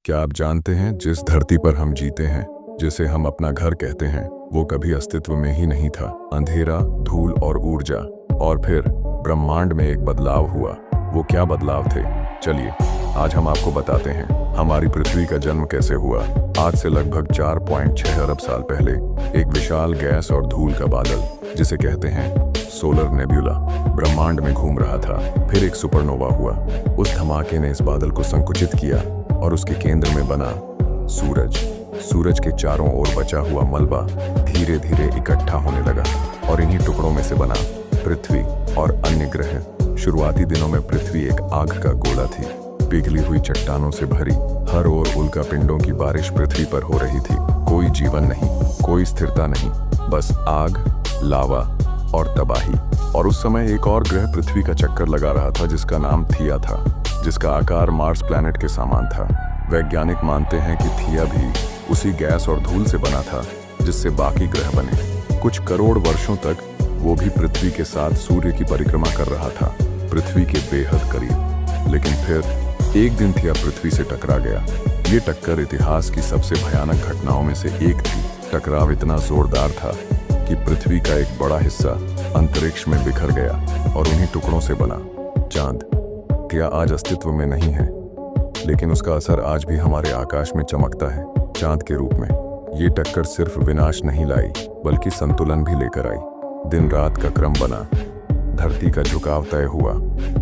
क्या आप जानते हैं जिस धरती पर हम जीते हैं, जिसे हम अपना घर कहते हैं, वो कभी अस्तित्व में ही नहीं था। अंधेरा, धूल और ऊर्जा, और फिर ब्रह्मांड में एक बदलाव हुआ। वो क्या बदलाव थे? चलिए आज हम आपको बताते हैं हमारी पृथ्वी का जन्म कैसे हुआ। आज से लगभग 4.6 अरब साल पहले एक विशाल गैस और धूल का बादल, जिसे कहते हैं सोलर नेब्यूला, ब्रह्मांड में घूम रहा था। फिर एक सुपरनोवा हुआ। उस धमाके ने इस बादल को संकुचित किया और उसके केंद्र में बना सूरज। सूरज के चारों ओर बचा हुआ मलबा धीरे धीरे इकट्ठा होने लगा और इन्हीं टुकड़ों में से बना पृथ्वी और अन्य ग्रह। शुरुआती दिनों में पृथ्वी एक आग का गोला थी, पिघली हुई चट्टानों से भरी। हर ओर उल्का पिंडों की बारिश पृथ्वी पर हो रही थी। कोई जीवन नहीं, कोई स्थिरता नहीं, बस आग, लावा और तबाही। और उस समय एक और ग्रह पृथ्वी का चक्कर लगा रहा था, जिसका नाम थिया था, जिसका आकार मार्स प्लैनेट के समान था। वैज्ञानिक मानते हैं कि थिया भी उसी गैस और धूल से बना था जिससे बाकी ग्रह बने। कुछ करोड़ वर्षों तक वो भी पृथ्वी के साथ सूर्य की परिक्रमा कर रहा था, पृथ्वी के बेहद करीब। लेकिन फिर एक दिन थिया पृथ्वी से टकरा गया। ये टक्कर इतिहास की सबसे भयानक घटनाओं में से एक थी। टकराव इतना जोरदार था कि पृथ्वी का एक बड़ा हिस्सा अंतरिक्ष में बिखर गया और उन्हीं टुकड़ों से बना चांद। थिया आज अस्तित्व में नहीं है, लेकिन उसका असर आज भी हमारे आकाश में चमकता है, चांद के रूप में। ये टक्कर सिर्फ विनाश नहीं लाई, बल्कि संतुलन भी लेकर आई। दिन रात का क्रम बना, धरती का झुकाव तय हुआ,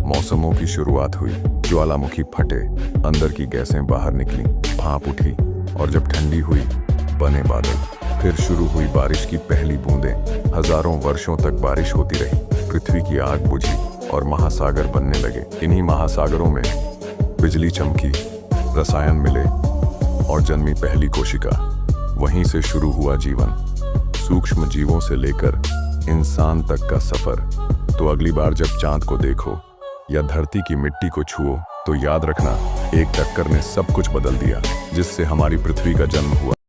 मौसमों की शुरुआत हुई, ज्वालामुखी फटे, अंदर की गैसें बाहर निकली, भाप उठी, और जब ठंडी हुई बने बादल। फिर शुरू हुई बारिश की पहली बूंदें। हजारों वर्षों तक बारिश होती रही, पृथ्वी की आग बुझी और महासागर बनने लगे। इन्हीं महासागरों में बिजली चमकी, रसायन मिले और जन्मी पहली कोशिका। वहीं से शुरू हुआ जीवन, सूक्ष्म जीवों से लेकर इंसान तक का सफर। तो अगली बार जब चांद को देखो या धरती की मिट्टी को छुओ, तो याद रखना, एक टक्कर ने सब कुछ बदल दिया, जिससे हमारी पृथ्वी का जन्म हुआ।